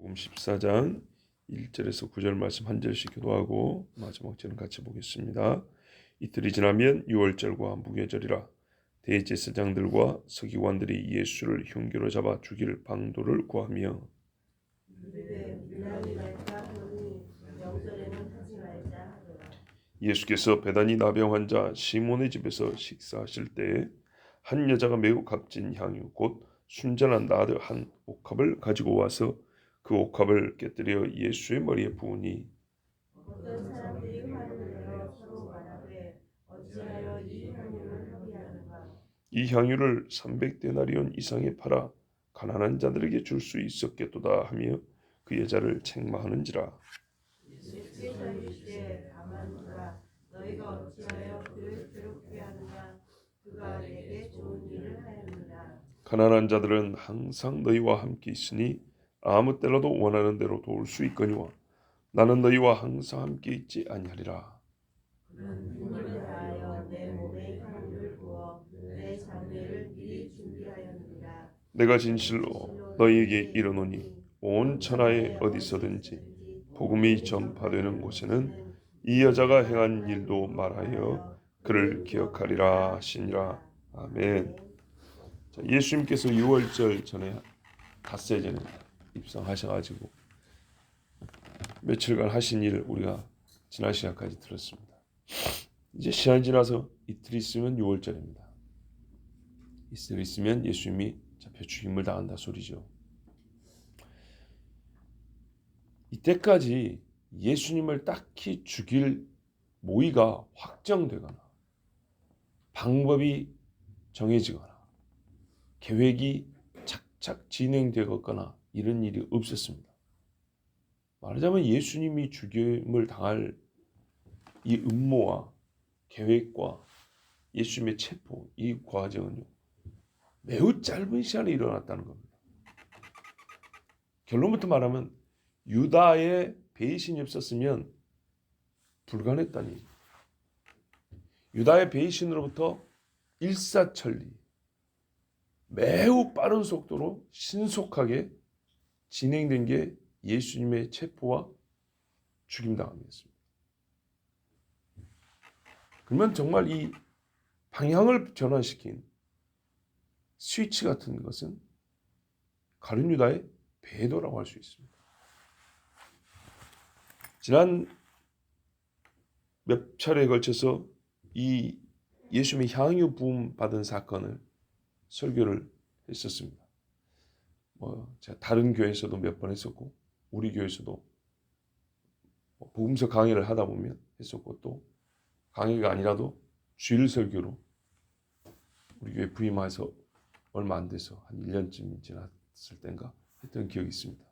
마태복음 14장 1절에서 9절 말씀 한 절씩 기도하고 마지막 절은 같이 보겠습니다. 이틀이 지나면 유월절과 무교절이라 대제사장들과 서기관들이 예수를 흉기로 잡아 죽일 방도를 구하며 예수께서 베다니 나병 환자 시몬의 집에서 식사하실 때에 한 여자가 매우 값진 향유 곧 순전한 나드 한 옥합을 가지고 와서 그 옥합을 깨뜨려 예수의 머리에 부으니 어떤 사람들이 화를 내어 서로 말하되 어찌하여 이 향유를 허비하는가. 이 향유를 300데나리온 이상에 팔아 가난한 자들에게 줄 수 있었겠도다 하며 그 여자를 책망하는지라. 예수께서 이르시되 가만두라. 너희가 어찌하여 그를 괴롭게 하는가. 그가 내게 좋은 일을 하였느니라. 가난한 자들은 항상 너희와 함께 있으니 아무 때라도 원하는 대로 도울 수 있거니와 나는 너희와 항상 함께 있지 아니하리라. 그는 눈을 다하여 내 몸에 향유를 부어 내 장례를 미리 준비하였느니라. 내가 진실로 너희에게 이르노니 온 천하에 어디서든지 복음이 전파되는 곳에는 이 여자가 행한 일도 말하여 그를 기억하리라 하시니라. 아멘. 자, 예수님께서 유월절 전에 닷새 전에 입성하셔가지고 며칠간 하신 일 우리가 지난 시간까지 들었습니다. 이제 시간이 지나서 이틀 있으면 유월절입니다. 이틀 있으면 예수님이 잡혀 죽임을 당한다 소리죠. 이때까지 예수님을 딱히 죽일 모의가 확정되거나 방법이 정해지거나 계획이 착착 진행되거나 이런 일이 없었습니다. 말하자면 예수님이 죽임을 당할 이 음모와 계획과 예수님의 체포, 이 과정은요 매우 짧은 시간에 일어났다는 겁니다. 결론부터 말하면 유다의 배신이 없었으면 불가능했다는 얘기입니다. 유다의 배신으로부터 일사천리 매우 빠른 속도로 신속하게 진행된 게 예수님의 체포와 죽임당함이었습니다. 그러면 정말 이 방향을 전환시킨 스위치 같은 것은 가룟 유다의 배도라고 할 수 있습니다. 지난 몇 차례에 걸쳐서 이 예수님의 향유 부음 받은 사건을 설교를 했었습니다. 제가 다른 교회에서도 몇 번 했었고 우리 교회에서도 복음서 강의를 하다 보면 했었고 또 강의가 아니라도 주일 설교로 우리 교회 부임해서 얼마 안 돼서 한 1년쯤 지났을 때인가 했던 기억이 있습니다.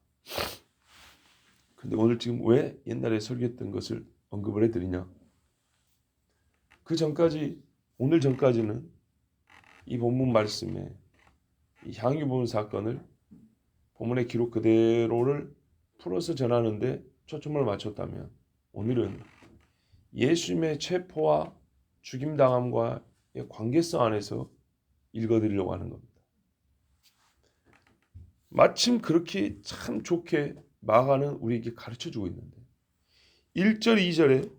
근데 오늘 지금 왜 옛날에 설교했던 것을 언급을 해드리냐? 그 전까지 오늘 전까지는 이 본문 말씀에 이 향유 부은 사건을 본문의 기록 그대로를 풀어서 전하는데 초점을 맞췄다면 오늘은 예수님의 체포와 죽임당함과의 관계성 안에서 읽어드리려고 하는 겁니다. 마침 그렇게 참 좋게 마가는 우리에게 가르쳐주고 있는데 1절 2절에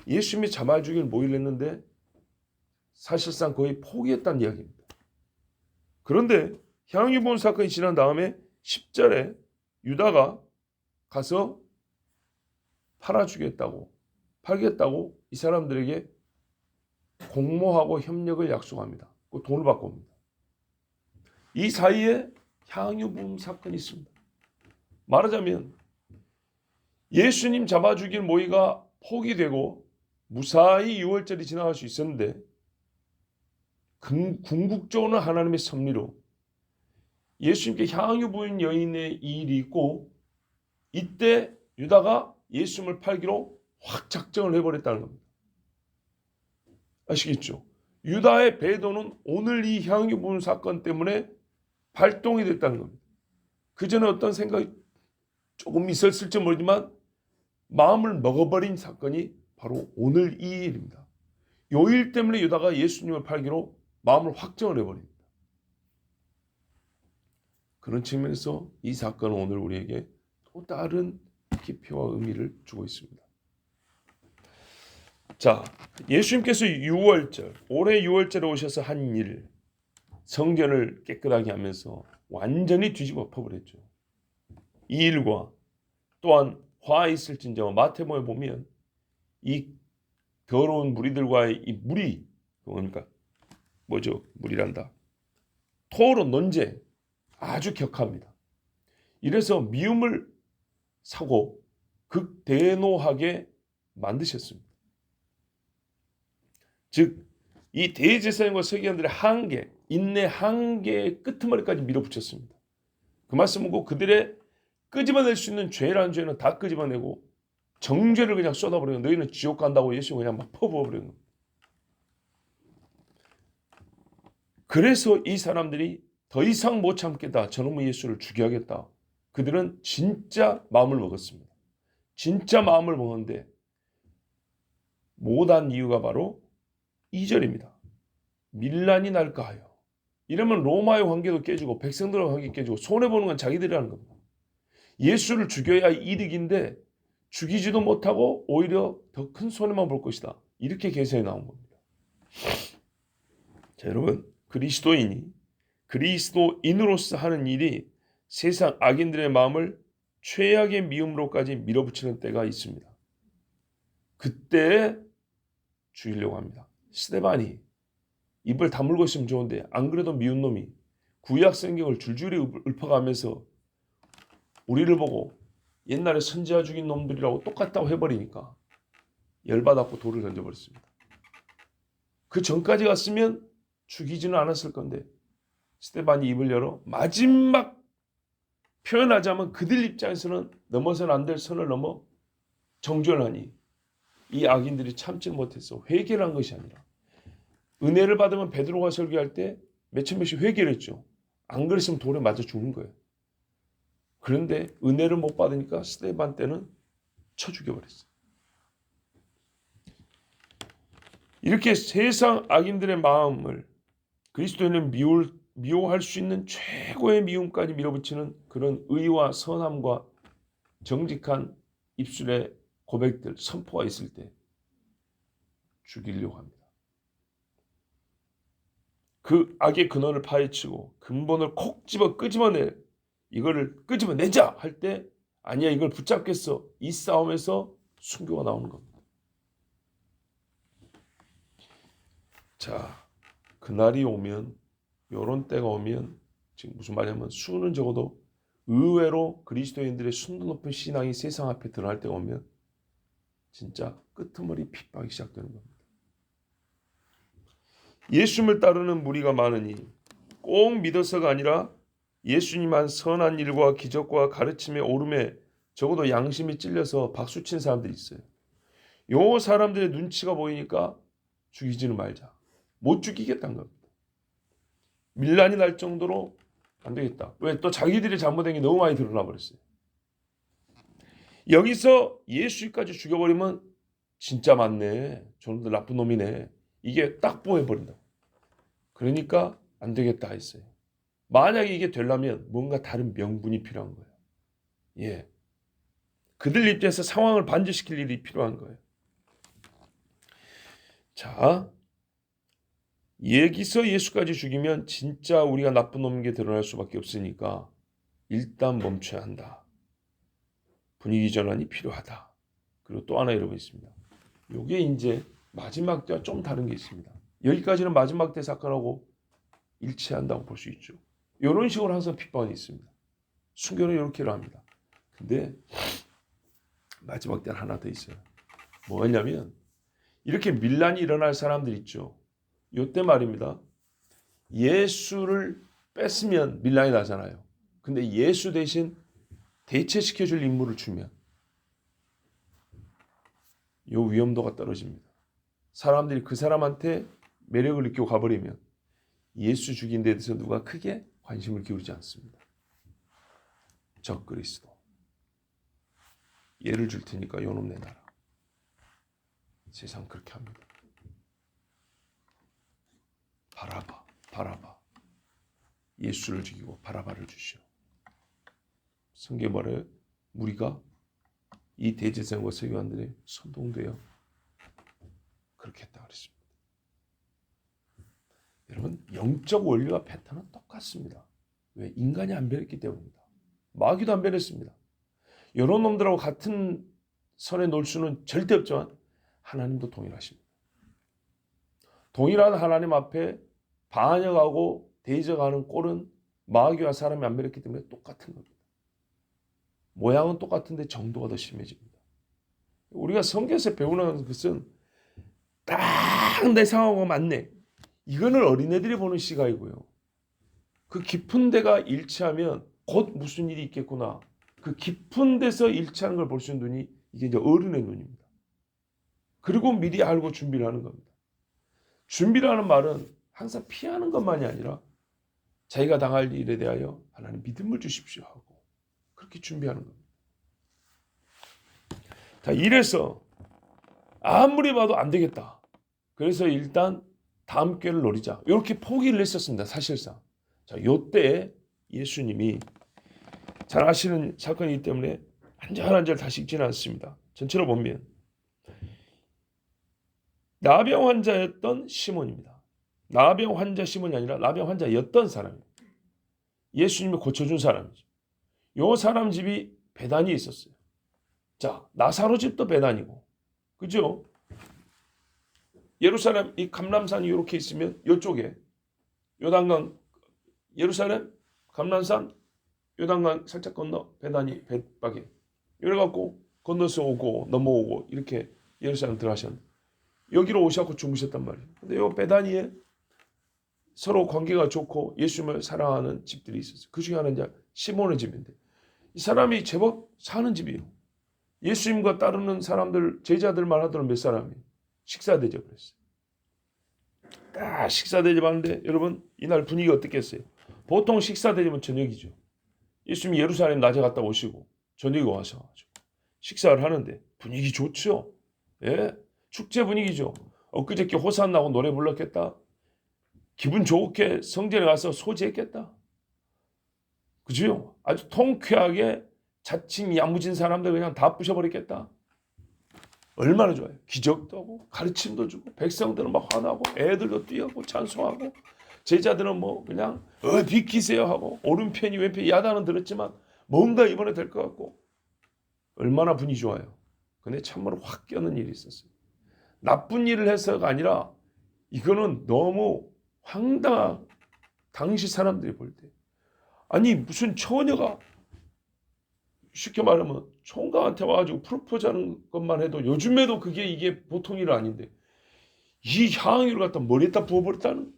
예수님이 잡아 죽일 모의를 했는데 사실상 거의 포기했다는 이야기입니다. 그런데 향유 부은 사건이 지난 다음에 10절에 유다가 가서 팔겠다고 이 사람들에게 공모하고 협력을 약속합니다. 그 돈을 받고 옵니다. 이 사이에 향유 부음 사건이 있습니다. 말하자면 예수님 잡아 죽일 모의가 포기되고 무사히 유월절이 지나갈 수 있었는데 궁극적으로는 하나님의 섭리로 예수님께 향유 부은 여인의 일이 있고 이때 유다가 예수님을 팔기로 확 작정을 해버렸다는 겁니다. 아시겠죠? 유다의 배도는 오늘 이 향유 부은 사건 때문에 발동이 됐다는 겁니다. 그 전에 어떤 생각이 조금 있었을지 모르지만 마음을 먹어버린 사건이 바로 오늘 이 일입니다. 이 일 때문에 유다가 예수님을 팔기로 마음을 확정을 해버립니다. 그런 측면에서 이 사건은 오늘 우리에게 또 다른 깊이와 의미를 주고 있습니다. 자, 예수님께서 6월절, 올해 6월절에 오셔서 한 일, 성전을 깨끗하게 하면서 완전히 뒤집어 엎어버렸죠. 이 일과 또한 화 있을진저 마태복음에 보면 이 더러운 무리들과의 이 무리, 그러니까 뭐죠? 무리란다. 토론 논쟁 아주 격합니다. 이래서 미움을 사고 극대노하게 만드셨습니다. 즉, 이 대제사장과 서기관들의 한계, 인내 한계의 끄트머리까지 밀어붙였습니다. 그 말씀은 꼭 그들의 끄집어낼 수 있는 죄라는 죄는 다 끄집어내고 정죄를 그냥 쏟아버리고 너희는 지옥 간다고 예수 그냥 막 퍼부어버리는 겁니다. 그래서 이 사람들이 더 이상 못 참겠다. 저놈의 예수를 죽여야겠다. 그들은 진짜 마음을 먹었습니다. 진짜 마음을 먹었는데 못한 이유가 바로 2절입니다. 밀란이 날까 하여. 이러면 로마의 관계도 깨지고 백성들의 관계 깨지고 손해보는 건 자기들이라는 겁니다. 예수를 죽여야 이득인데 죽이지도 못하고 오히려 더 큰 손해만 볼 것이다. 이렇게 계산이 나온 겁니다. 자, 여러분, 그리스도인으로서 하는 일이 세상 악인들의 마음을 최악의 미움으로까지 밀어붙이는 때가 있습니다. 그때 죽이려고 합니다. 스데반이 입을 다물고 있으면 좋은데 안 그래도 미운 놈이 구약 성경을 줄줄이 읊어가면서 우리를 보고 옛날에 선지자 죽인 놈들이라고 똑같다고 해버리니까 열받았고 돌을 던져버렸습니다. 그 전까지 갔으면 죽이지는 않았을 건데 스데반이 입을 열어 마지막 표현하자면 그들 입장에서는 넘어서는 안 될 선을 넘어 정죄하니 이 악인들이 참지 못해서 회개를 한 것이 아니라 은혜를 받으면 베드로가 설교할 때 몇천 명씩 회개를 했죠. 안 그랬으면 돌에 맞아 죽는 거예요. 그런데 은혜를 못 받으니까 스데반 때는 쳐 죽여버렸어요. 이렇게 세상 악인들의 마음을 그리스도인은 미워할 수 있는 최고의 미움까지 밀어붙이는 그런 의와 선함과 정직한 입술의 고백들, 선포가 있을 때 죽이려고 합니다. 그 악의 근원을 파헤치고 근본을 콕 집어 이거를 끄집어내자 할 때 아니야 이걸 붙잡겠어. 이 싸움에서 순교가 나오는 겁니다. 자, 그날이 오면 이런 때가 오면 지금 무슨 말이냐면 수는 적어도 의외로 그리스도인들의 순도 높은 신앙이 세상 앞에 드러날 때가 오면 진짜 끄트머리 핍박이 시작되는 겁니다. 예수님을 따르는 무리가 많으니 꼭 믿어서가 아니라 예수님만 선한 일과 기적과 가르침의 오름에 적어도 양심이 찔려서 박수친 사람들이 있어요. 요 사람들의 눈치가 보이니까 죽이지는 말자. 못 죽이겠다는 겁니다. 밀란이 날 정도로 안 되겠다. 왜? 또 자기들이 잘못한 게 너무 많이 드러나 버렸어요. 여기서 예수까지 죽여버리면 진짜 맞네. 저놈들 나쁜 놈이네. 이게 딱 보여버린다고. 그러니까 안 되겠다 했어요. 만약에 이게 되려면 뭔가 다른 명분이 필요한 거예요. 예. 그들 입장에서 상황을 반전시킬 일이 필요한 거예요. 자, 여기서 예수까지 죽이면 진짜 우리가 나쁜 놈인 게 드러날 수밖에 없으니까 일단 멈춰야 한다. 분위기 전환이 필요하다. 그리고 또 하나 여러분 있습니다. 이게 이제 마지막 때와 좀 다른 게 있습니다. 여기까지는 마지막 때 사건하고 일치한다고 볼 수 있죠. 이런 식으로 항상 핍박이 있습니다. 순교는 이렇게로 합니다. 근데 마지막 때는 하나 더 있어요. 뭐였냐면 이렇게 밀란이 일어날 사람들 있죠. 이때 말입니다. 예수를 뺐으면 밀란이 나잖아요. 근데 예수 대신 대체시켜줄 인물을 주면 이 위험도가 떨어집니다. 사람들이 그 사람한테 매력을 느끼고 가버리면 예수 죽인 데 대해서 누가 크게 관심을 기울이지 않습니다. 적 그리스도. 예를 줄 테니까 요놈 내놔라. 세상 그렇게 합니다. 바라바. 예수를 죽이고 바라바를 주시오. 성경에 말해요. 무리가 이 대제사장과 서기관들이 선동되어 그렇게 했다 그랬습니다. 여러분, 영적 원리와 패턴은 똑같습니다. 왜? 인간이 안 변했기 때문입니다. 마귀도 안 변했습니다. 이런 놈들하고 같은 선에 놓을 수는 절대 없지만 하나님도 동일하십니다. 동일한 하나님 앞에 반역하고 대적하는 꼴은 마귀와 사람이 안 변했기 때문에 똑같은 겁니다. 모양은 똑같은데 정도가 더 심해집니다. 우리가 성경에서 배우는 것은 딱 내 상황과 맞네. 이거는 어린애들이 보는 시각이고요. 그 깊은 데가 일치하면 곧 무슨 일이 있겠구나. 그 깊은 데서 일치하는 걸 볼 수 있는 눈이 이게 이제 어른의 눈입니다. 그리고 미리 알고 준비를 하는 겁니다. 준비라는 말은 항상 피하는 것만이 아니라 자기가 당할 일에 대하여 하나님 믿음을 주십시오 하고 그렇게 준비하는 겁니다. 자, 이래서 아무리 봐도 안 되겠다. 그래서 일단 다음 기회를 노리자. 이렇게 포기를 했었습니다. 사실상. 자, 요때 예수님이 잘 아시는 사건이기 때문에 한 절 한 절 다시 읽지는 않습니다. 전체로 보면 나병 환자였던 시몬입니다. 나병 환자 시몬이 아니라 나병 환자였던 사람입니다. 예수님이 고쳐준 사람이죠. 요 사람 집이 베다니에 있었어요. 자, 나사로 집도 베다니고, 그죠? 예루살렘 이 감람산이 이렇게 있으면 이쪽에 요단강, 예루살렘 감람산 요단강 살짝 건너 베다니 벳박에 이래갖고 건너서 오고 넘어오고 이렇게 예루살렘 들어가셨는데 여기로 오셔서 주무셨단 말이에요. 근데 요 베다니에 서로 관계가 좋고 예수님을 사랑하는 집들이 있었어요. 그 중에 하나는 이제 시몬의 집인데 이 사람이 제법 사는 집이에요. 예수님과 따르는 사람들 제자들만 하더라도 몇 사람이 식사 대접을 했어요. 딱 식사 대접하는데 여러분 이날 분위기가 어땠겠어요? 보통 식사 대접은 저녁이죠. 예수님이 예루살렘 낮에 갔다 오시고 저녁에 와서 식사를 하는데 분위기 좋죠. 예, 축제 분위기죠. 엊그저께 호산나고 노래 불렀겠다. 기분 좋게 성전에 가서 소지했겠다. 그죠? 아주 통쾌하게 자칭 야무진 사람들 그냥 다 부셔버렸겠다. 얼마나 좋아요. 기적도 하고 가르침도 주고 백성들은 막 화나고 애들도 뛰어고 찬송하고 제자들은 뭐 그냥 비키세요 하고 오른편이 왼편이 야단은 들었지만 뭔가 이번에 될 것 같고 얼마나 분위기 좋아요. 근데 참으로 확 껴는 일이 있었어요. 나쁜 일을 해서가 아니라 이거는 너무 황당한 당시 사람들이 볼 때 아니 무슨 처녀가 쉽게 말하면 총각한테 와가지고 프로포즈하는 것만 해도 요즘에도 그게 이게 보통 일 아닌데 이 향유를 갖다 머리에다 부어버렸다는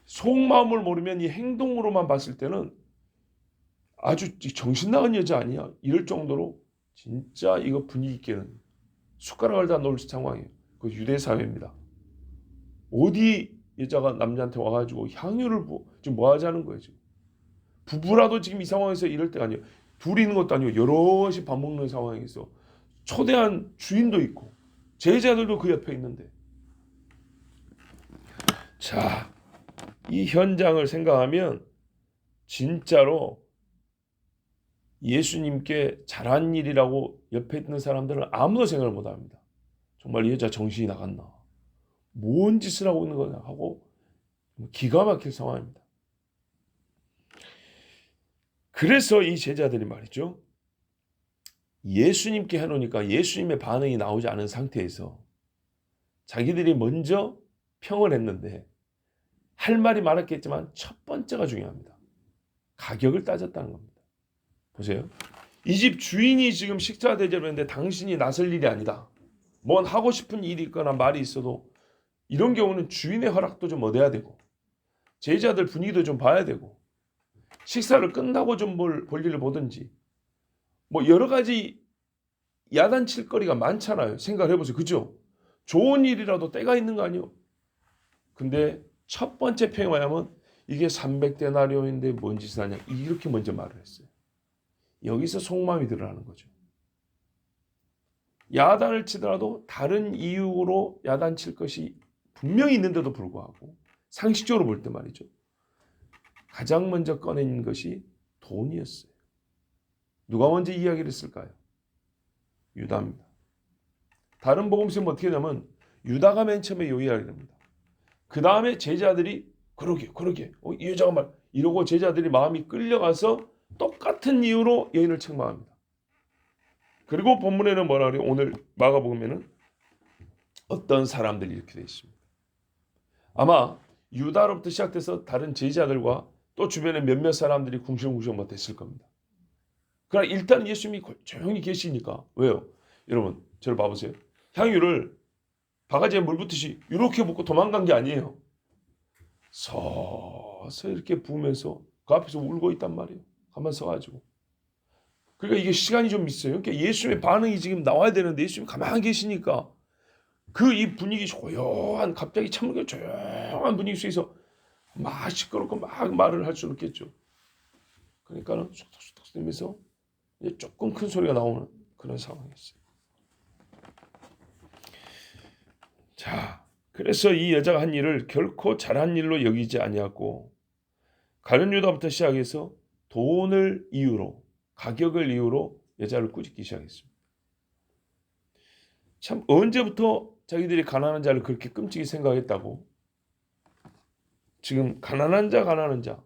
속마음을 모르면 이 행동으로만 봤을 때는 아주 정신 나간 여자 아니야 이럴 정도로 진짜 이거 분위기 있게는 숟가락을 다 놓을 상황이에요. 그 유대 사회입니다. 어디 여자가 남자한테 와가지고 향유를 지금 뭐 하자는 거예요 지금. 부부라도 지금 이 상황에서 이럴 때가 아니에요. 둘이 있는 것도 아니고 여럿이 밥 먹는 상황에서 초대한 주인도 있고 제자들도 그 옆에 있는데 자, 이 현장을 생각하면 진짜로 예수님께 잘한 일이라고 옆에 있는 사람들은 아무도 생각을 못합니다. 정말 이 여자 정신이 나갔나 뭔 짓을 하고 있는 거냐 하고 기가 막힐 상황입니다. 그래서 이 제자들이 말이죠. 예수님께 해놓으니까 예수님의 반응이 나오지 않은 상태에서 자기들이 먼저 평을 했는데 할 말이 많았겠지만 첫 번째가 중요합니다. 가격을 따졌다는 겁니다. 보세요. 이 집 주인이 지금 식사 대접을 했는데 당신이 나설 일이 아니다. 뭔 하고 싶은 일이 있거나 말이 있어도 이런 경우는 주인의 허락도 좀 얻어야 되고 제자들 분위기도 좀 봐야 되고 식사를 끝나고 좀 뭘 볼일을 보든지 뭐 여러 가지 야단칠 거리가 많잖아요. 생각을 해보세요. 그죠? 좋은 일이라도 때가 있는 거 아니에요? 근데 첫 번째 평에 뭐냐면 이게 300데나리온인데 뭔 짓을 하냐 이렇게 먼저 말을 했어요. 여기서 속마음이 드러나는 거죠. 야단을 치더라도 다른 이유로 야단칠 것이 분명히 있는데도 불구하고 상식적으로 볼 때 말이죠. 가장 먼저 꺼낸 것이 돈이었어요. 누가 먼저 이야기를 했을까요? 유다입니다. 다른 복음서는 어떻게 되냐면 유다가 맨 처음에 요 이야기를 합니다. 그 다음에 제자들이 그러게 이 여자가 말 이러고 제자들이 마음이 끌려가서 똑같은 이유로 여인을 책망합니다. 그리고 본문에는 뭐라 그래요? 오늘 마가복음에는 어떤 사람들이 이렇게 되어 있습니다. 아마 유다로부터 시작돼서 다른 제자들과 또 주변에 몇몇 사람들이 궁시렁궁시렁 못했을 겁니다. 그러나 일단 예수님이 조용히 계시니까 왜요? 여러분 저를 봐보세요. 향유를 바가지에 물 붓듯이 이렇게 붓고 도망간 게 아니에요. 서서 이렇게 부으면서 그 앞에서 울고 있단 말이에요. 가만 서가지고. 그러니까 이게 시간이 좀 있어요. 그러니까 예수님의 반응이 지금 나와야 되는데 예수님이 가만히 계시니까 그 이 분위기 조용한 갑자기 참으로 조용한 분위기 속에서 막 시끄럽고 막 말을 할 수 없겠죠. 그러니까는 쑥덕쑥덕 되면서 이제 조금 큰 소리가 나오는 그런 상황이었어요. 자, 그래서 이 여자가 한 일을 결코 잘한 일로 여기지 아니하고 가룟 유다부터 시작해서 돈을 이유로 가격을 이유로 여자를 꾸짖기 시작했습니다. 참 언제부터 자기들이 가난한 자를 그렇게 끔찍이 생각했다고? 지금 가난한 자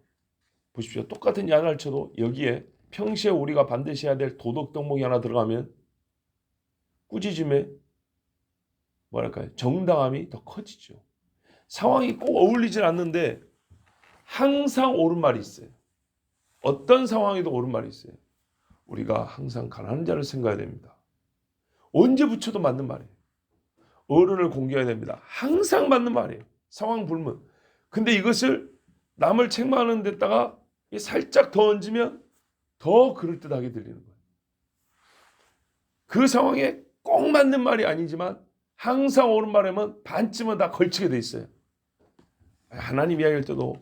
보십시오. 똑같은 양을 쳐도 여기에 평시에 우리가 반드시 해야 될 도덕 덕목이 하나 들어가면 꾸짖음에 뭐랄까요? 정당함이 더 커지죠. 상황이 꼭 어울리진 않는데 항상 옳은 말이 있어요. 어떤 상황에도 옳은 말이 있어요. 우리가 항상 가난한 자를 생각해야 됩니다. 언제 붙여도 맞는 말이에요. 어른을 공개해야 됩니다. 항상 맞는 말이에요. 상황 불문. 근데 이것을 남을 책망하는 데다가 살짝 더 얹으면 더 그럴듯하게 들리는 거예요. 그 상황에 꼭 맞는 말이 아니지만 항상 옳은 말이면 반쯤은 다 걸치게 돼 있어요. 하나님 이야기할 때도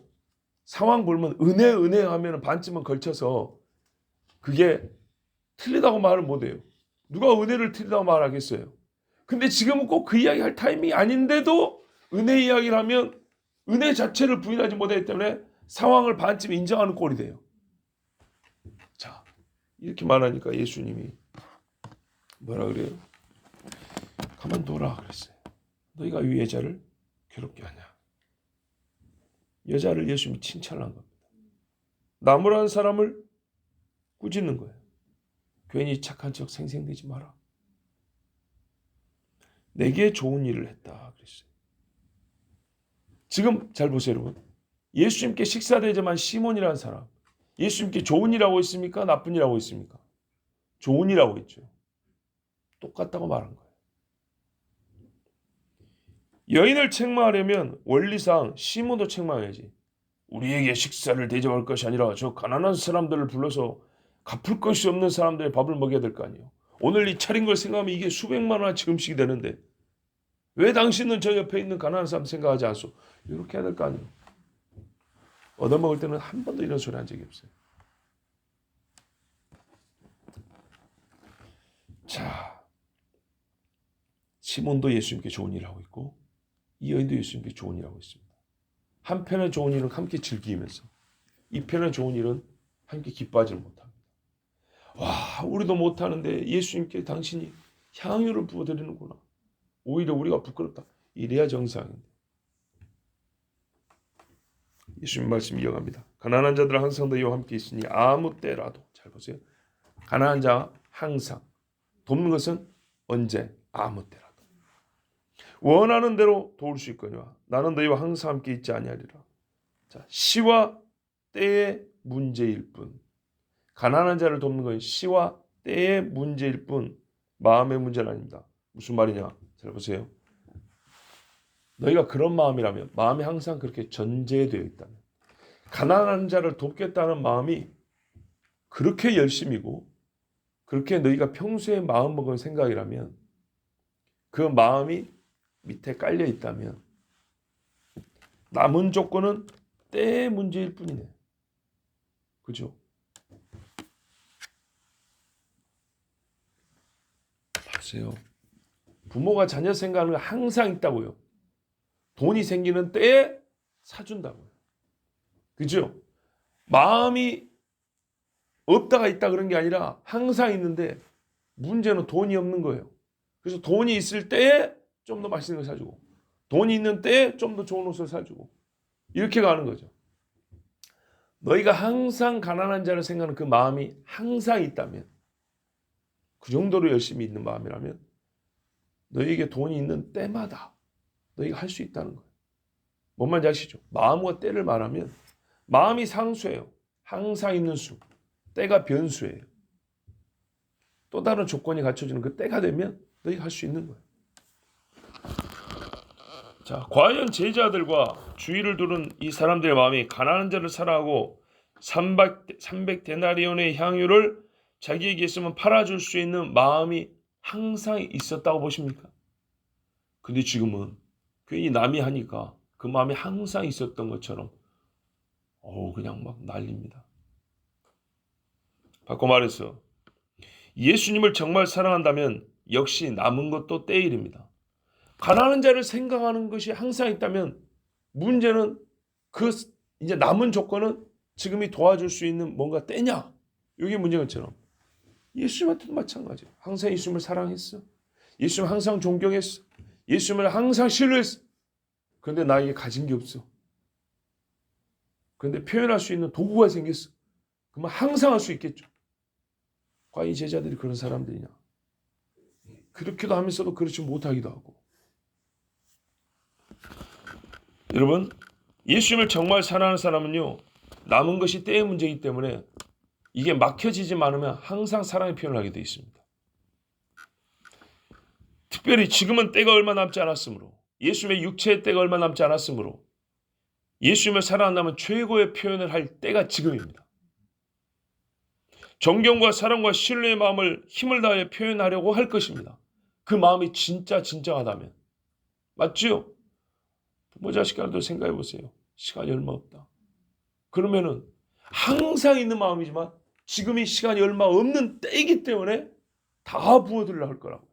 상황 불문 은혜 하면 반쯤은 걸쳐서 그게 틀리다고 말을 못해요. 누가 은혜를 틀리다고 말하겠어요. 근데 지금은 꼭 그 이야기 할 타이밍이 아닌데도 은혜 이야기를 하면 은혜 자체를 부인하지 못하기 때문에 상황을 반쯤 인정하는 꼴이 돼요. 자, 이렇게 말하니까 예수님이 뭐라 그래요? 가만둬라 그랬어요. 너희가 이 여자를 괴롭게 하냐? 여자를 예수님이 칭찬한 겁니다. 나무라는 사람을 꾸짖는 거예요. 괜히 착한 척 생생되지 마라. 내게 좋은 일을 했다 그랬어요. 지금 잘 보세요 여러분. 예수님께 식사대접한 시몬이라는 사람 예수님께 좋은 일하고 있습니까? 나쁜 일하고 있습니까? 좋은 일하고 있죠. 똑같다고 말한 거예요. 여인을 책망하려면 원리상 시몬도 책망해야지. 우리에게 식사를 대접할 것이 아니라 저 가난한 사람들을 불러서 갚을 것이 없는 사람들의 밥을 먹여야 될 거 아니에요. 오늘 이 차린 걸 생각하면 이게 수백만 원어치 음식이 되는데 왜 당신은 저 옆에 있는 가난한 사람 생각하지 않소? 이렇게 해야 될 거 아니에요. 얻어먹을 때는 한 번도 이런 소리 한 적이 없어요. 자, 시몬도 예수님께 좋은 일을 하고 있고 이 여인도 예수님께 좋은 일을 하고 있습니다. 한편의 좋은 일은 함께 즐기면서 이편의 좋은 일은 함께 기뻐하지를 못합니다. 와, 우리도 못하는데 예수님께 당신이 향유를 부어드리는구나. 오히려 우리가 부끄럽다. 이래야 정상인데. 예수님 말씀 이어갑니다. 가난한 자들은 항상 너희와 함께 있으니 아무 때라도. 잘 보세요. 가난한 자 항상. 돕는 것은 언제? 아무 때라도. 원하는 대로 도울 수 있거니와 나는 너희와 항상 함께 있지 아니하리라. 자, 시와 때의 문제일 뿐. 가난한 자를 돕는 것은 시와 때의 문제일 뿐 마음의 문제는 아닙니다. 무슨 말이냐? 잘 보세요. 너희가 그런 마음이라면 마음이 항상 그렇게 전제되어 있다면 가난한 자를 돕겠다는 마음이 그렇게 열심이고 그렇게 너희가 평소에 마음먹은 생각이라면 그 마음이 밑에 깔려 있다면 남은 조건은 때의 문제일 뿐이네. 그죠? 보세요. 부모가 자녀 생각하는 거 항상 있다고요. 돈이 생기는 때에 사준다고요. 그죠? 마음이 없다가 있다 그런 게 아니라 항상 있는데 문제는 돈이 없는 거예요. 그래서 돈이 있을 때에 좀 더 맛있는 걸 사주고 돈이 있는 때에 좀 더 좋은 옷을 사주고 이렇게 가는 거죠. 너희가 항상 가난한 자를 생각하는 그 마음이 항상 있다면 그 정도로 열심히 있는 마음이라면 너희에게 돈이 있는 때마다 너희가 할 수 있다는 거예요. 뭔 말인지 아시죠? 마음과 때를 말하면 마음이 상수예요. 항상 있는 수. 때가 변수예요. 또 다른 조건이 갖춰지는 그 때가 되면 너희가 할 수 있는 거예요. 자, 과연 제자들과 주의를 두른 이 사람들의 마음이 가난한 자를 사랑하고 300데나리온의 향유를 자기에게 있으면 팔아줄 수 있는 마음이 항상 있었다고 보십니까? 근데 지금은 괜히 남이 하니까 그 마음이 항상 있었던 것처럼 그냥 막 난립니다. 바꿔 말해서 예수님을 정말 사랑한다면 역시 남은 것도 때의 일입니다. 가난한 자를 생각하는 것이 항상 있다면 문제는 그 이제 남은 조건은 지금이 도와줄 수 있는 뭔가 때냐? 이게 문제인 것처럼 예수님한테도 마찬가지예요. 항상 예수님을 사랑했어. 예수님을 항상 존경했어. 예수님을 항상 신뢰했어. 그런데 나에게 가진 게 없어. 그런데 표현할 수 있는 도구가 생겼어. 그러면 항상 할 수 있겠죠. 과연 이 제자들이 그런 사람들이냐? 그렇게도 하면서도 그렇지 못하기도 하고. 여러분, 예수님을 정말 사랑하는 사람은요, 남은 것이 때의 문제이기 때문에 이게 막혀지지 않으면 항상 사랑의 표현을 하게 되어 있습니다. 특별히 지금은 때가 얼마 남지 않았으므로, 예수님의 육체의 때가 얼마 남지 않았으므로 예수님을 사랑한다면 최고의 표현을 할 때가 지금입니다. 존경과 사랑과 신뢰의 마음을 힘을 다해 표현하려고 할 것입니다. 그 마음이 진짜 진정하다면. 맞죠? 부모 자식 간도 생각해 보세요. 시간이 얼마 없다. 그러면은 항상 있는 마음이지만 지금이 시간이 얼마 없는 때이기 때문에 다 부어들려 할 거라고.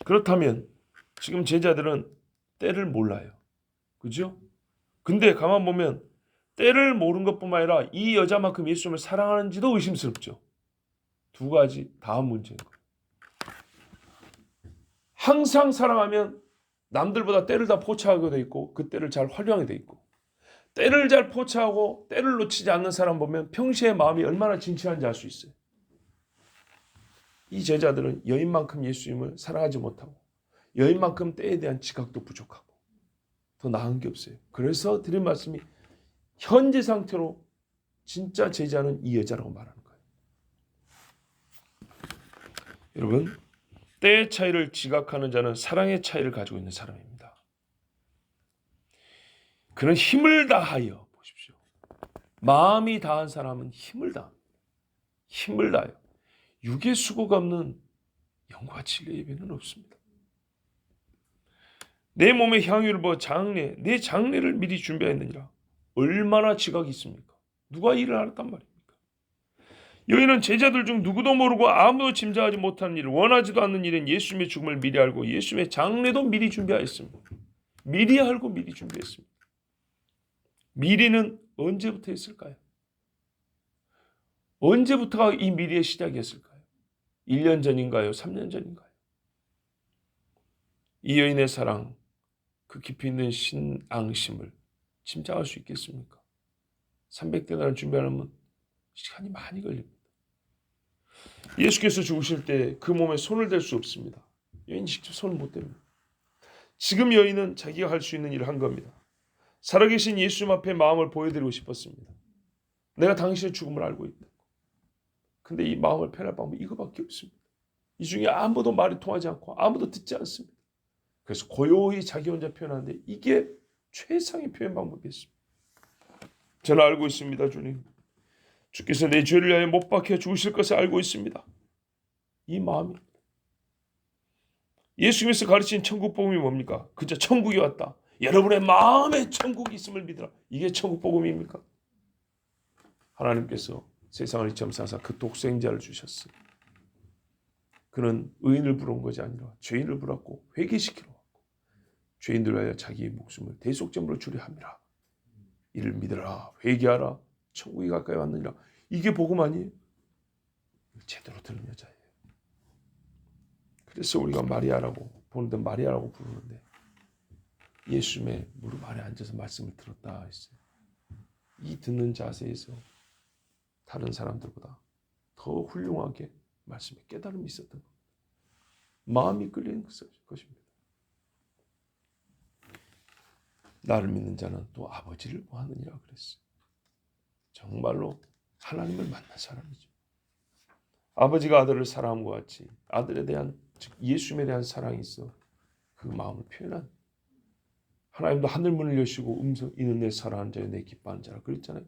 그렇다면 지금 제자들은 때를 몰라요. 그죠? 근데 가만 보면 때를 모르는 것뿐만 아니라 이 여자만큼 예수님을 사랑하는지도 의심스럽죠. 두 가지 다 문제인 거예요. 항상 사랑하면 남들보다 때를 다 포착하게 돼 있고 그 때를 잘 활용하게 돼 있고 때를 잘 포착하고 때를 놓치지 않는 사람 보면 평시에 마음이 얼마나 진실한지 알 수 있어요. 이 제자들은 여인만큼 예수님을 사랑하지 못하고 여인만큼 때에 대한 지각도 부족하고 더 나은 게 없어요. 그래서 드린 말씀이 현재 상태로 진짜 제자는 이 여자라고 말하는 거예요. 여러분, 때의 차이를 지각하는 자는 사랑의 차이를 가지고 있는 사람입니다. 그는 힘을 다하여 보십시오. 마음이 다한 사람은 힘을 다합니다. 힘을 다하여. 육의 수고가 없는 영과 진리의 예배는 없습니다. 내 몸의 향유를 부어 장례, 내 장례를 미리 준비했느니라. 얼마나 지각이 있습니까? 누가 일을 하랬단 말입니까? 여인은 제자들 중 누구도 모르고 아무도 짐작하지 못하는 일을 원하지도 않는 일인 예수님의 죽음을 미리 알고 예수님의 장례도 미리 준비하였습니다. 미리 알고 미리 준비했습니다. 미리는 언제부터 했을까요? 언제부터가 이 미리의 시작이었을까요? 1년 전인가요? 3년 전인가요? 이 여인의 사랑, 그 깊이 있는 신앙심을 짐작할 수 있겠습니까? 300데나리온 준비하려면 시간이 많이 걸립니다. 예수께서 죽으실 때 그 몸에 손을 댈 수 없습니다. 여인이 직접 손을 못 댑니다. 지금 여인은 자기가 할 수 있는 일을 한 겁니다. 살아계신 예수님 앞에 마음을 보여드리고 싶었습니다. 내가 당신의 죽음을 알고 있다. 근데 이 마음을 표현할 방법이 이거밖에 없습니다. 이 중에 아무도 말이 통하지 않고 아무도 듣지 않습니다. 그래서 고요히 자기 혼자 표현하는데 이게 최상의 표현 방법이었습니다. 저는 알고 있습니다, 주님. 주께서 내 죄를 위하여 못 박혀 죽으실 것을 알고 있습니다. 이 마음입니다. 예수님께서 가르친 천국 복음이 뭡니까? 그저 천국이 왔다. 여러분의 마음에 천국이 있음을 믿으라. 이게 천국 복음입니까? 하나님께서 세상을 이처럼 사사 그 독생자를 주셨어요. 그는 의인을 부른 것이 아니라 죄인을 부랐고 회개시키러 왔고 죄인들을 위하여 자기의 목숨을 대속제물로 주려 함이라. 이를 믿으라, 회개하라, 천국이 가까이 왔느니라. 이게 복음 아니에요? 제대로 들은 여자예요. 그래서 우리가 마리아라고 보는데 마리아라고 부르는데 예수님의 무릎 아래 앉아서 말씀을 들었다 했어요. 이 듣는 자세에서 다른 사람들보다 더 훌륭하게 말씀에 깨달음이 있었던 겁니다. 마음이 끌리는 것입니다. 나를 믿는 자는 또 아버지를 보하느니라 그랬어요. 정말로 하나님을 만난 사람이죠. 아버지가 아들을 사랑함과 같이 아들에 대한, 즉 예수님에 대한 사랑이 있어 그 마음을 표현한, 하나님도 하늘문을 여시고 음성 이는 내 사랑하는 자여 내 기뻐하는 자라 그랬잖아요.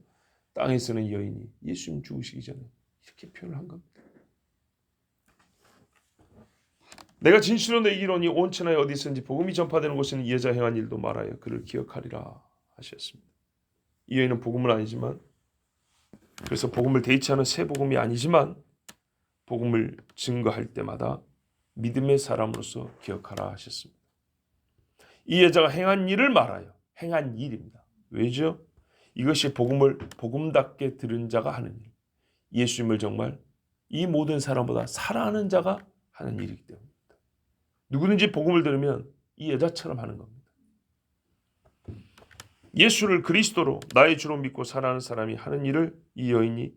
땅에서는 여인이 예수님 죽으시기 전에 이렇게 표현을 한 겁니다. 내가 진실로 내 이르노니 온 천하에 어디든지 복음이 전파되는 곳에는 이 여자 행한 일도 말하여 그를 기억하리라 하셨습니다. 이 여인은 복음은 아니지만, 그래서 복음을 대체하는 새 복음이 아니지만 복음을 증거할 때마다 믿음의 사람으로서 기억하라 하셨습니다. 이 여자가 행한 일을 말하여, 행한 일입니다. 왜죠? 이것이 복음을 복음답게 들은 자가 하는 일, 예수님을 정말 이 모든 사람보다 사랑하는 자가 하는 일이기 때문입니다. 누구든지 복음을 들으면 이 여자처럼 하는 겁니다. 예수를 그리스도로 나의 주로 믿고 사랑하는 사람이 하는 일을 이 여인이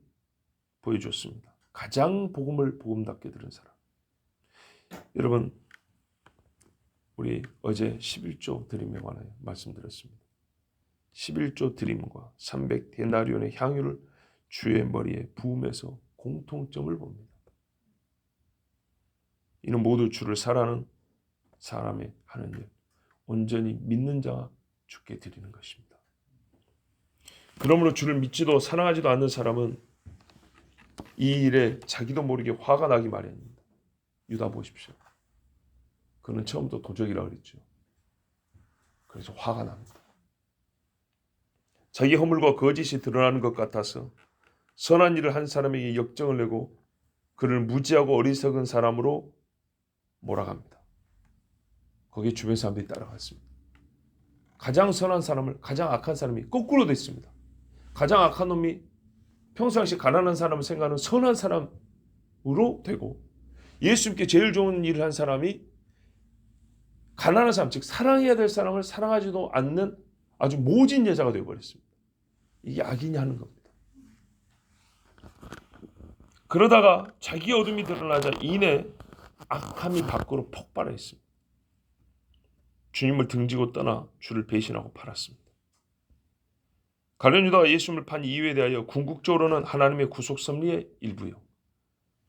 보여줬습니다. 가장 복음을 복음답게 들은 사람. 여러분, 우리 어제 11조 드림에 관하여 말씀드렸습니다. 11조 드림과 300데나리온의 향유를 주의 머리에 부음에서 공통점을 봅니다. 이는 모두 주를 사랑하는 사람의 하는 일, 온전히 믿는 자가 주께 드리는 것입니다. 그러므로 주를 믿지도 사랑하지도 않는 사람은 이 일에 자기도 모르게 화가 나기 마련입니다. 유다 보십시오. 그는 처음부터 도적이라고 그랬죠. 그래서 화가 납니다. 자기 허물과 거짓이 드러나는 것 같아서 선한 일을 한 사람에게 역정을 내고 그를 무지하고 어리석은 사람으로 몰아갑니다. 거기에 주변 사람들이 따라갔습니다. 가장 선한 사람을 가장 악한 사람이 거꾸로 됐습니다. 가장 악한 놈이 평상시 가난한 사람을 생각하는 선한 사람으로 되고, 예수님께 제일 좋은 일을 한 사람이 가난한 사람, 즉 사랑해야 될 사람을 사랑하지도 않는 아주 모진 여자가 되어버렸습니다. 이게 악인이 하는 겁니다. 그러다가 자기 어둠이 드러나자 이내 악함이 밖으로 폭발했습니다. 주님을 등지고 떠나 주를 배신하고 팔았습니다. 가룟 유다가 예수님을 판 이유에 대하여 궁극적으로는 하나님의 구속 섭리의 일부요.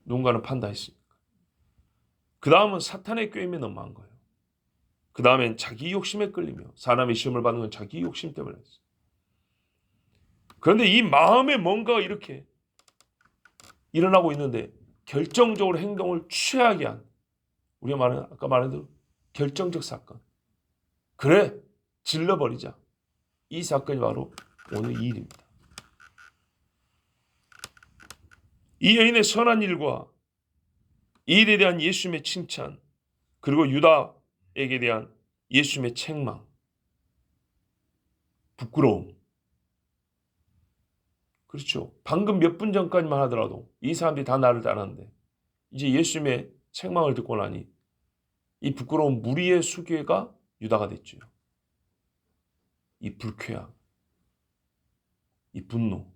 누군가는 판다 했으니까. 그 다음은 사탄의 꾀임에 넘어간 거예요. 그 다음엔 자기 욕심에 끌리며, 사람의 시험을 받는 건 자기 욕심 때문에 했어요. 그런데 이 마음에 뭔가가 이렇게 일어나고 있는데 결정적으로 행동을 취하게 한, 우리가 아까 말한 대로 결정적 사건. 그래, 질러버리자. 이 사건이 바로 오늘 이 일입니다. 이 여인의 선한 일과 이 일에 대한 예수님의 칭찬, 그리고 유다에게 대한 예수님의 책망, 부끄러움. 그렇죠. 방금 몇 분 전까지만 하더라도 이 사람들이 다 나를 따랐는데 이제 예수님의 책망을 듣고 나니 이 부끄러운 무리의 수괴가 유다가 됐죠. 이 불쾌함, 이 분노,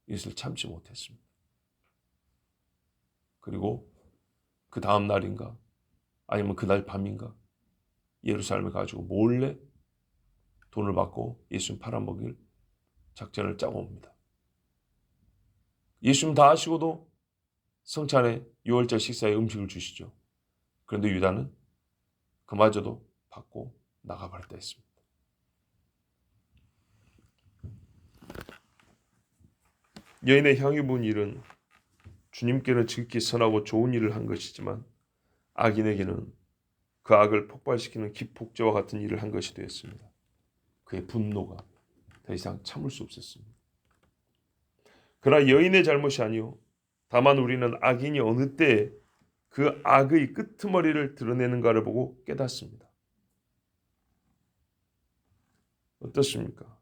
이것을 참지 못했습니다. 그리고 그 다음 날인가 아니면 그날 밤인가 예루살렘에 가지고 몰래 돈을 받고 예수님 팔아먹일 작전을 짜고 옵니다. 예수님 다 하시고도 성찬에 6월절 식사에 음식을 주시죠. 그런데 유다는 그마저도 받고 나가버렸다 했습니다. 여인의 향유 부은 일은 주님께는 지극히 선하고 좋은 일을 한 것이지만 악인에게는 그 악을 폭발시키는 기폭제와 같은 일을 한 것이 되었습니다. 그의 분노가 더 이상 참을 수 없었습니다. 그러나 여인의 잘못이 아니요, 다만 우리는 악인이 어느 때에 그 악의 끄트머리를 드러내는가를 보고 깨닫습니다. 어떻습니까?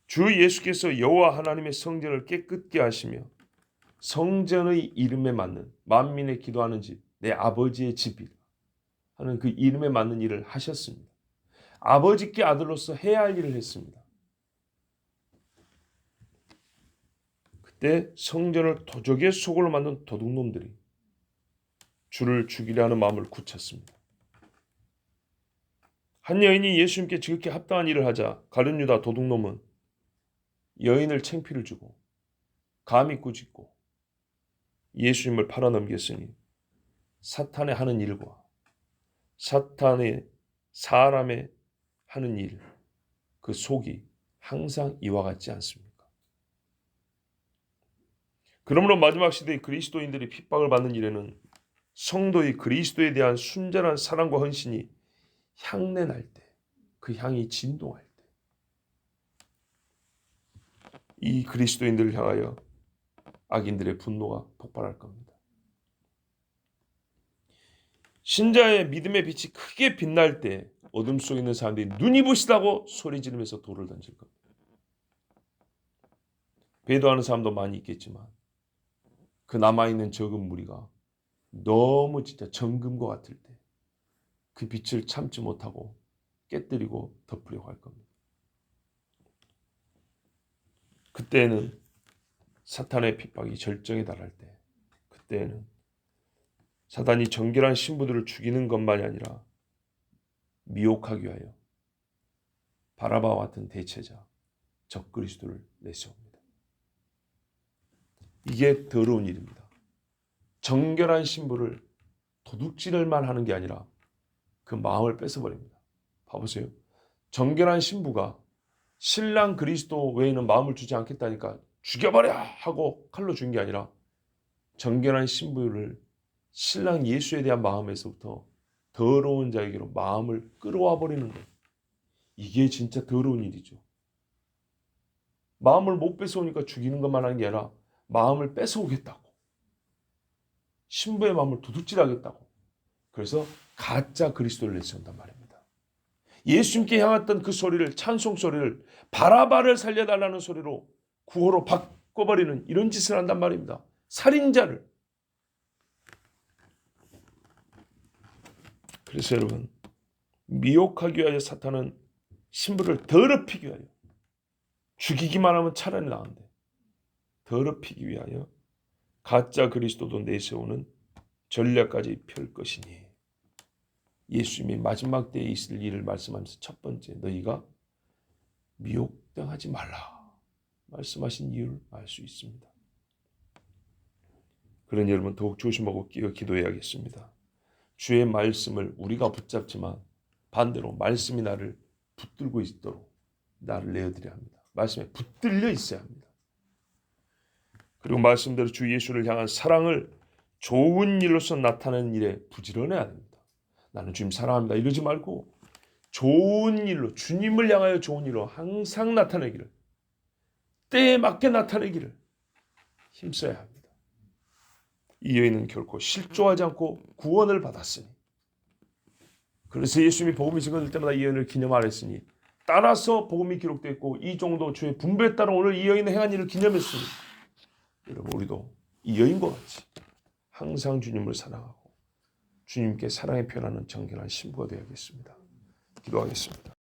주 예수께서 여호와 하나님의 성전을 깨끗게 하시며 성전의 이름에 맞는 만민의 기도하는 집, 내 아버지의 집이라 하는 그 이름에 맞는 일을 하셨습니다. 아버지께 아들로서 해야 할 일을 했습니다. 그때 성전을 도적의 속으로 만든 도둑놈들이 주를 죽이려 하는 마음을 굳혔습니다. 한 여인이 예수님께 지극히 합당한 일을 하자 가룟 유다 도둑놈은 여인을 창피를 주고 감히 꾸짖고 예수님을 팔아넘겼으니 사탄의 하는 일과 사탄의 사람의 하는 일, 그 속이 항상 이와 같지 않습니까? 그러므로 마지막 시대의 그리스도인들이 핍박을 받는 일에는 성도의 그리스도에 대한 순전한 사랑과 헌신이 향내 날 때, 그 향이 진동할 때, 이 그리스도인들을 향하여 악인들의 분노가 폭발할 겁니다. 신자의 믿음의 빛이 크게 빛날 때 어둠 속에 있는 사람들이 눈이 부시다고 소리 지르면서 돌을 던질 겁니다. 배도하는 사람도 많이 있겠지만 그 남아있는 적은 무리가 너무 진짜 정금과 같을 때 그 빛을 참지 못하고 깨뜨리고 덮으려고 할 겁니다. 그때는 사탄의 핍박이 절정에 달할 때, 그때는 사단이 정결한 신부들을 죽이는 것만이 아니라 미혹하기 위하여 바라바와 같은 대체자 적그리스도를 내세웁니다. 이게 더러운 일입니다. 정결한 신부를 도둑질을만 하는 게 아니라 그 마음을 뺏어버립니다. 봐보세요. 정결한 신부가 신랑 그리스도 외에는 마음을 주지 않겠다니까 죽여버려 하고 칼로 죽인 게 아니라 정결한 신부를 신랑 예수에 대한 마음에서부터 더러운 자에게로 마음을 끌어와 버리는 것. 이게 진짜 더러운 일이죠. 마음을 못 뺏어오니까 죽이는 것만 하는 게 아니라 마음을 뺏어오겠다고. 신부의 마음을 도둑질하겠다고. 그래서 가짜 그리스도를 내세운단 말입니다. 예수님께 향했던 그 소리를, 찬송 소리를 바라바를 살려달라는 소리로 구호로 바꿔버리는 이런 짓을 한단 말입니다. 살인자를. 그래서 여러분, 미혹하기 위하여 사탄은 신부를 더럽히기 위하여, 죽이기만 하면 차라리 나은데 더럽히기 위하여 가짜 그리스도도 내세우는 전략까지 펼 것이니, 예수님이 마지막 때에 있을 일을 말씀하면서 첫 번째, 너희가 미혹당하지 말라 말씀하신 이유를 알 수 있습니다. 그러니 여러분 더욱 조심하고 기도해야겠습니다. 주의 말씀을 우리가 붙잡지만 반대로 말씀이 나를 붙들고 있도록 나를 내어드려야 합니다. 말씀에 붙들려 있어야 합니다. 그리고 말씀대로 주 예수를 향한 사랑을 좋은 일로서 나타내는 일에 부지런해야 됩니다. 나는 주님 사랑합니다 이러지 말고 좋은 일로, 주님을 향하여 좋은 일로 항상 나타내기를, 때에 맞게 나타내기를 힘써야 합니다. 이 여인은 결코 실족하지 않고 구원을 받았으니, 그래서 예수님이 복음이 증거될 때마다 이 여인을 기념하랬으니, 따라서 복음이 기록되어 있고 이 정도 주의 분배에 따라 오늘 이 여인의 행한 일을 기념했으니, 여러분 우리도 이 여인과 같이 항상 주님을 사랑하고 주님께 사랑의 표현하는 정결한 신부가 되어야겠습니다. 기도하겠습니다.